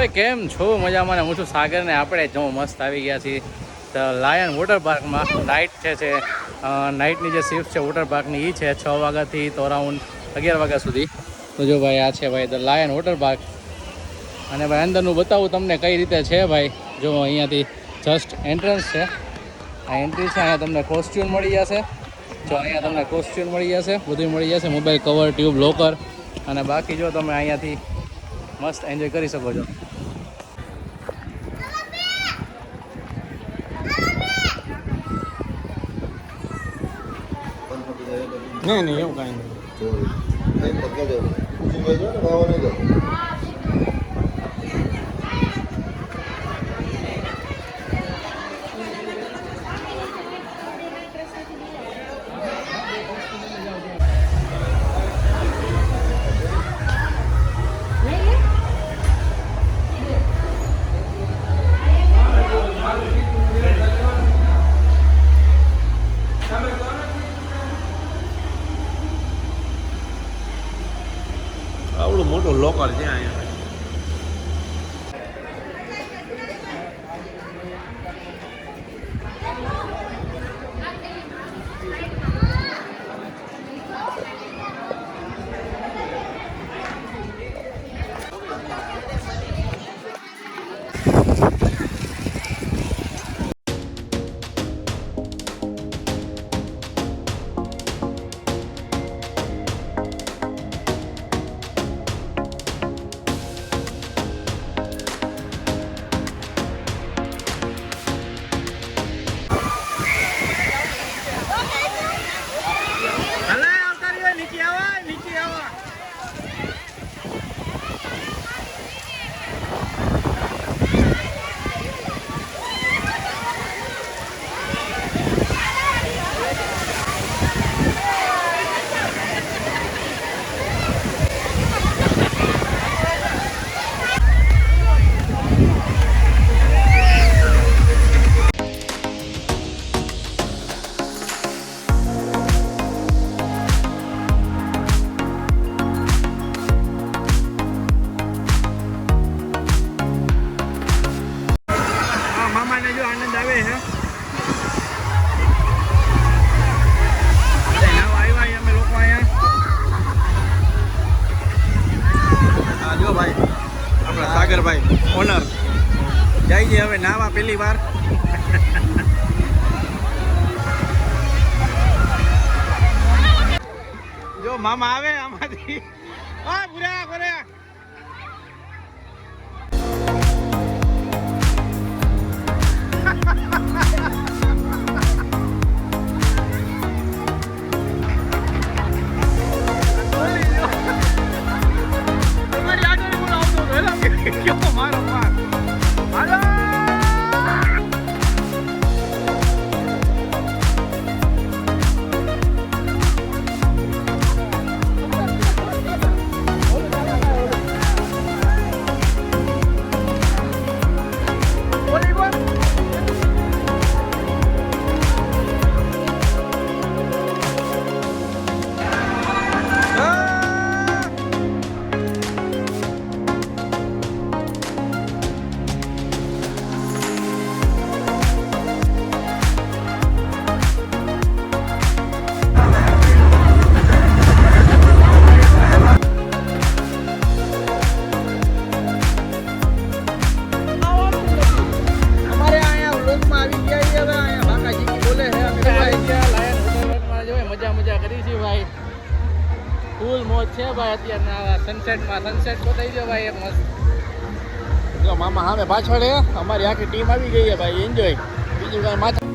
ભાઈ કેમ છો? મજામાં ને હું છું સાગર ને આપણે જો મસ્ત આવી ગયા છીએ તો લાયન વોટર પાર્કમાં. નાઇટ છે નાઇટની જે શિફ્ટ છે વોટર પાર્કની એ છે 6 વાગ્યાથી તો અરાઉન્ડ 11 વાગ્યા સુધી. તો જો ભાઈ આ છે ભાઈ ધ લાયન વોટર પાર્ક. અને ભાઈ અંદરનું બતાવું તમને કઈ રીતે છે ભાઈ. જો અહીંયાથી જસ્ટ એન્ટ્રન્સ છે, આ એન્ટ્રી છે. અહીંયા તમને કોસ્ટ્યુમ મળી જશે. જો અહીંયા તમને કોસ્ટ્યુમ મળી જશે, બધું મળી જશે, મોબાઈલ કવર, ટ્યુબ, લોકર. અને બાકી જો તમે અહીંયાથી મસ્ત એન્જોય કરી શકો છો. નહીં નહીં એવું કાંઈ નહીં. આવડું મોટું લોકર છે અહીંયા. સાગરભાઈ ઓનર જાય છે હવે નાવા પહેલી વાર. જો મામા આવે આમાંથી. ભૂરા ભૂરા ફૂલ મોજ છે ભાઈ. અત્યારના સનસેટમાં સનસેટ તો થઈ ગયો ભાઈ એક મસ્ત. જો મામા સામે પાછળ અમારી આખી ટીમ આવી ગઈ છે ભાઈ. એન્જોય, બીજું કાંઈ માથા.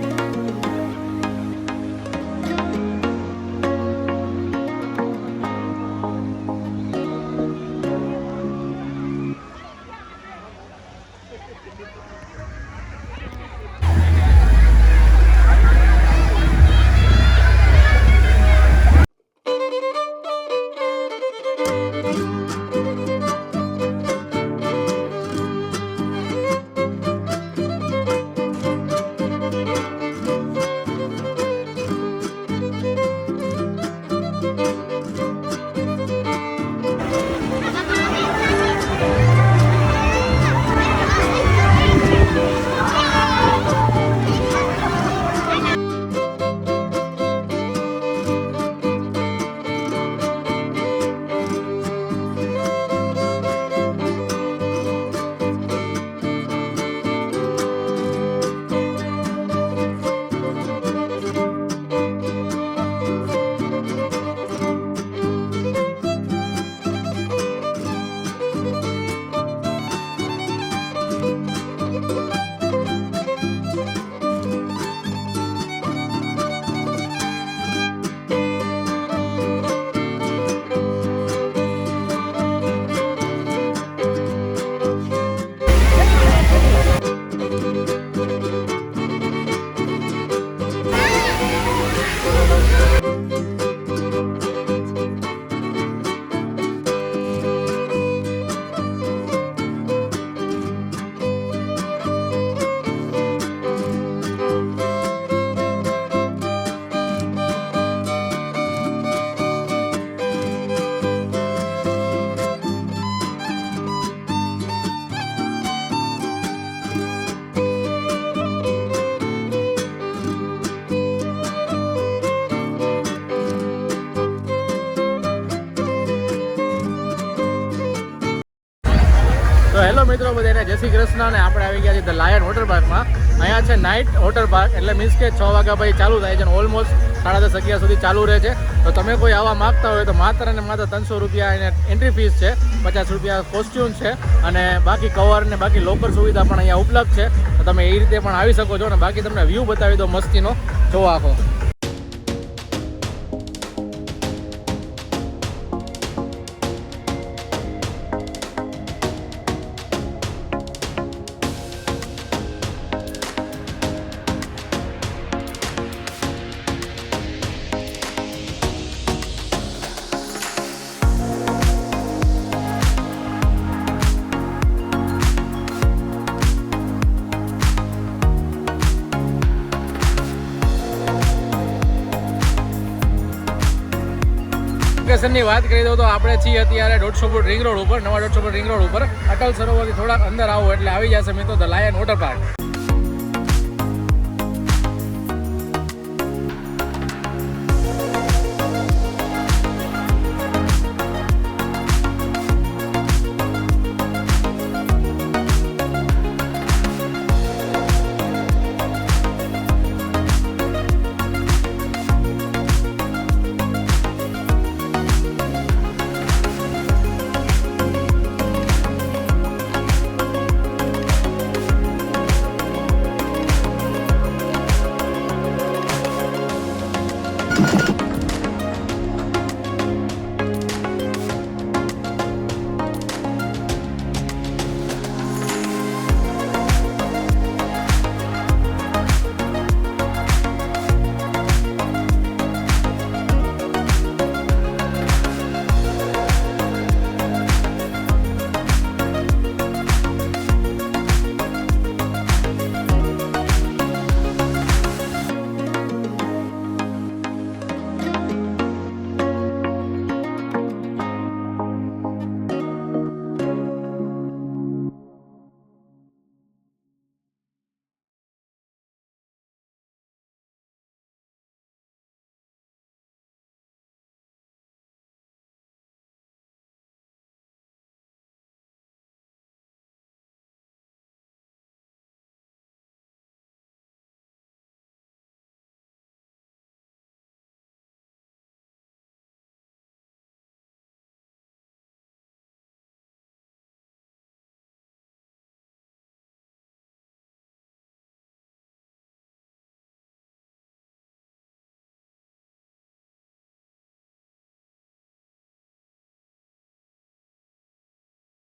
હેલો મિત્રો બધાને જય શ્રી કૃષ્ણ અને આપણે આવી ગયા છીએ ધ લાયન વોટર પાર્કમાં. અહીંયા છે નાઇટ વોટર પાર્ક એટલે મીન્સ કે 6 વાગ્યા પછી ચાલુ થાય છે અને ઓલમોસ્ટ 10:30-11 સુધી ચાલુ રહે છે. તો તમે કોઈ આવા માગતા હોય તો માત્ર અને માત્ર 300 રૂપિયા એને એન્ટ્રી ફીસ છે, 50 રૂપિયા કોસ્ટ્યુમ છે અને બાકી કવર ને બાકી લોકર સુવિધા પણ અહીંયા ઉપલબ્ધ છે. તો તમે એ રીતે પણ આવી શકો છો અને બાકી તમને વ્યૂ બતાવી દો મસ્તીનો, જોવા આખો. લોકેશનની વાત કરી દઉં તો આપણે છીએ અત્યારે 150 ફૂટ રિંગ રોડ ઉપર, નવા 150 ફૂટ રિંગ રોડ ઉપર. અટલ સરોવરથી થોડાક અંદર આવો એટલે આવી જશે મિત્રો ધ લાયન વોટર પાર્ક.